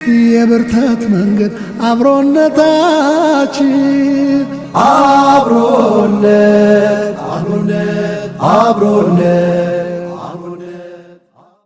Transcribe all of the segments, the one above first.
የብርታት መንገድ አብሮነታችን አብሮነት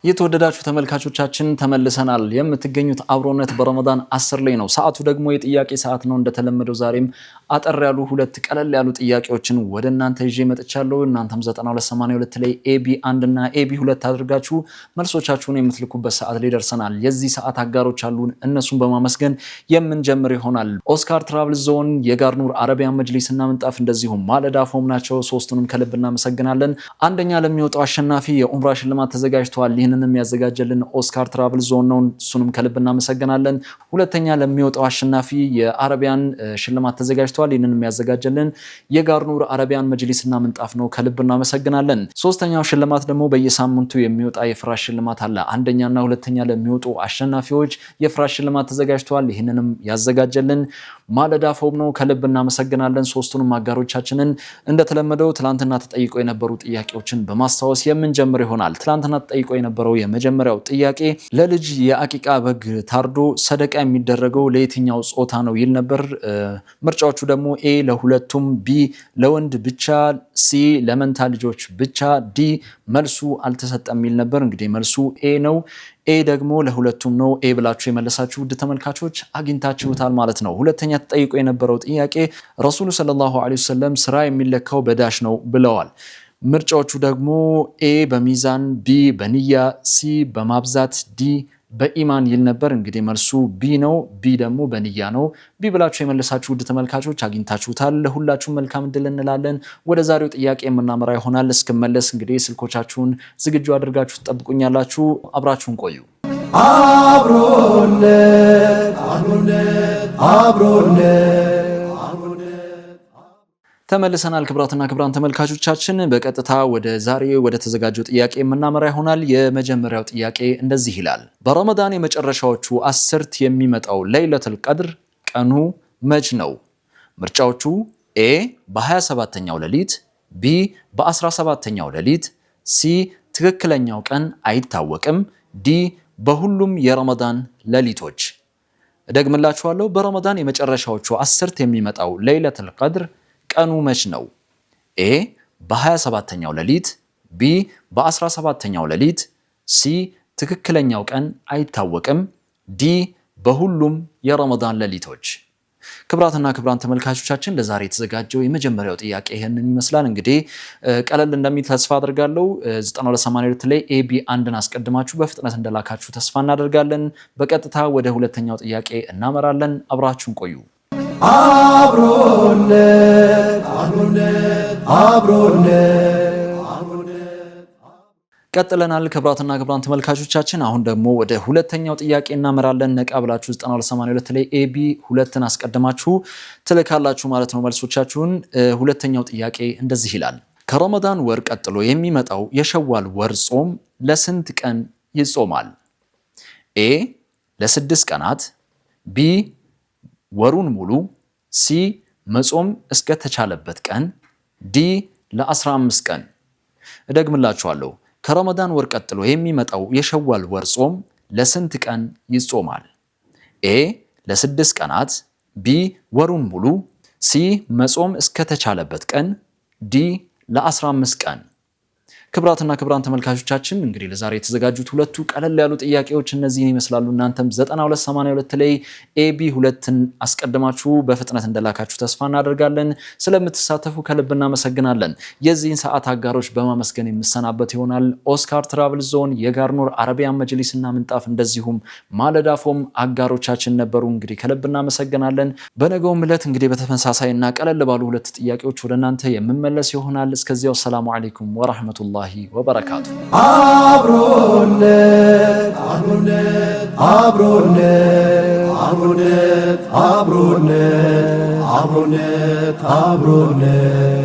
የተወደዳችሁ ተመልካቾቻችን ተመልሰናል። የምትገኙት አብሮነት በረመዳን 10 ላይ ነው። ሰዓቱ ደግሞ የጥያቄ ሰዓት ነው። እንደተለመደው ዛሬም አጠር ያሉ ሁለት ቀለል ያሉ ጥያቄዎችን ወደ እናንተ ይዤ መጥቻለሁ። እናንተም 9282 ላይ ኤቢ 1 እና ኤቢ 2 አድርጋችሁ መልሶቻችሁን የምትልኩበት ሰዓት ላይ ደርሰናል። የዚህ ሰዓት አጋሮች አሉን። እነሱን በማመስገን የምንጀምር ይሆናል። ኦስካር ትራቭል ዞን፣ የጋርኑር አረቢያን መጅሊስ እና ምንጣፍ እንደዚሁም ማለዳ ፎም ናቸው። ሶስቱንም ከልብ እናመሰግናለን። አንደኛ ለሚወጣው አሸናፊ የኡምራ ሽልማት ተዘጋጅቷል። ይህንንም ያዘጋጀልን ኦስካር ትራቭል ዞን ነው። እሱንም ከልብ እናመሰግናለን። ሁለተኛ ለሚወጣው አሸናፊ የአረቢያን ሽልማት ተዘጋጅቷል። ይህንንም ያዘጋጀልን የጋርኑር አረቢያን መጅሊስና ምንጣፍ ነው። ከልብ እናመሰግናለን። ሶስተኛው ሽልማት ደግሞ በየሳምንቱ የሚወጣ የፍራሽ ሽልማት አለ። አንደኛና ሁለተኛ ለሚወጡ አሸናፊዎች የፍራሽ ሽልማት ተዘጋጅቷል። ይህንንም ያዘጋጀልን ማለዳ ፎም ነው። ከልብ እናመሰግናለን ሶስቱንም አጋሮቻችንን። እንደተለመደው ትላንትና ተጠይቀው የነበሩ ጥያቄዎችን በማስታወስ የምንጀምር ይሆናል። ትላንትና ተጠይቀው የነበረው የመጀመሪያው ጥያቄ ለልጅ የአቂቃ በግ ታርዶ ሰደቃ የሚደረገው ለየትኛው ጾታ ነው ይል ነበር። ምርጫዎቹ ደግሞ ኤ ለሁለቱም፣ ቢ ለወንድ ብቻ፣ ሲ ለመንታ ልጆች ብቻ፣ ዲ መልሱ አልተሰጠም ይል ነበር። እንግዲህ መልሱ ኤ ነው። ኤ ደግሞ ለሁለቱም ነው። ኤ ብላችሁ የመለሳችሁ ውድ ተመልካቾች አግኝታችሁታል ማለት ነው። ሁለተኛ ተጠይቆ የነበረው ጥያቄ ረሱሉ ሰለላሁ ዐለይሂ ወሰለም ስራ የሚለካው በዳሽ ነው ብለዋል። ምርጫዎቹ ደግሞ ኤ በሚዛን፣ ቢ በንያ፣ ሲ በማብዛት፣ ዲ በኢማን ይል ነበር። እንግዲህ መልሱ ቢ ነው። ቢ ደግሞ በንያ ነው። ቢ ብላችሁ የመለሳችሁ ውድ ተመልካቾች አግኝታችሁታል። ለሁላችሁም መልካም እድል እንላለን። ወደ ዛሬው ጥያቄ የምናመራ ይሆናል። እስክመለስ እንግዲህ ስልኮቻችሁን ዝግጁ አድርጋችሁ ትጠብቁኛላችሁ። አብራችሁን ቆዩ። አብሮነት ተመልሰናል። ክብራትና ክብራን ተመልካቾቻችን በቀጥታ ወደ ዛሬ ወደ ተዘጋጀው ጥያቄ የምናመራ ይሆናል። የመጀመሪያው ጥያቄ እንደዚህ ይላል። በረመዳን የመጨረሻዎቹ 10 የሚመጣው ለይለቱል ቀድር ቀኑ መች ነው? ምርጫዎቹ ኤ በ27ኛው ሌሊት፣ ቢ በ17ኛው ሌሊት፣ ሲ ትክክለኛው ቀን አይታወቅም፣ ዲ በሁሉም የረመዳን ሌሊቶች። እደግምላችኋለሁ። በረመዳን የመጨረሻዎቹ 10 የሚመጣው ለይለቱል ቀድር ቀኑ መች ነው? ኤ በ27ኛው ሌሊት፣ ቢ በ17ኛው ሌሊት፣ ሲ ትክክለኛው ቀን አይታወቅም፣ ዲ በሁሉም የረመዳን ሌሊቶች። ክብራትና ክብራን ተመልካቾቻችን ለዛሬ የተዘጋጀው የመጀመሪያው ጥያቄ ይሄንን ይመስላል። እንግዲህ ቀለል እንደሚል ተስፋ አድርጋለሁ። 9282 ላይ ኤቢ 1ን አስቀድማችሁ በፍጥነት እንደላካችሁ ተስፋ እናደርጋለን። በቀጥታ ወደ ሁለተኛው ጥያቄ እናመራለን። አብራችሁን ቆዩ። ቀጥለናል። ክብራትና ክብራን ተመልካቾቻችን አሁን ደግሞ ወደ ሁለተኛው ጥያቄ እናመራለን። ነቃ ብላችሁ 9282 ላይ ኤቢ 2ን አስቀድማችሁ ትልካላችሁ ማለት ነው መልሶቻችሁን። ሁለተኛው ጥያቄ እንደዚህ ይላል። ከረመዳን ወር ቀጥሎ የሚመጣው የሸዋል ወር ጾም ለስንት ቀን ይጾማል? ኤ ለ6 ቀናት፣ ቢ ወሩን ሙሉ፣ ሲ መጾም እስከ ተቻለበት ቀን፣ ዲ ለ15 ቀን። እደግምላችኋለሁ። ከረመዳን ወር ቀጥሎ የሚመጣው የሸዋል ወር ጾም ለስንት ቀን ይጾማል? ኤ ለ6 ቀናት፣ ቢ ወሩን ሙሉ፣ ሲ መጾም እስከ ተቻለበት ቀን፣ ዲ ለ15 ቀን። ክብራትና ክብራን ተመልካቾቻችን እንግዲህ ለዛሬ የተዘጋጁት ሁለቱ ቀለል ያሉ ጥያቄዎች እነዚህን ይመስላሉ። እናንተም 9282 ላይ ኤቢ 2ን አስቀድማችሁ በፍጥነት እንደላካችሁ ተስፋ እናደርጋለን። ስለምትሳተፉ ከልብ እናመሰግናለን። የዚህን ሰዓት አጋሮች በማመስገን የምሰናበት ይሆናል። ኦስካር ትራቭል ዞን፣ የጋርኑር አረቢያን መጅሊስና ምንጣፍ እንደዚሁም ማለዳ ፎም አጋሮቻችን ነበሩ። እንግዲህ ከልብ እናመሰግናለን። በነገውም ዕለት እንግዲህ በተመሳሳይና ቀለል ባሉ ሁለት ጥያቄዎች ወደ እናንተ የምመለስ ይሆናል። እስከዚያው ሰላሙ አለይኩም ወራህመቱላሂ ወበረካቱ። አብሮነት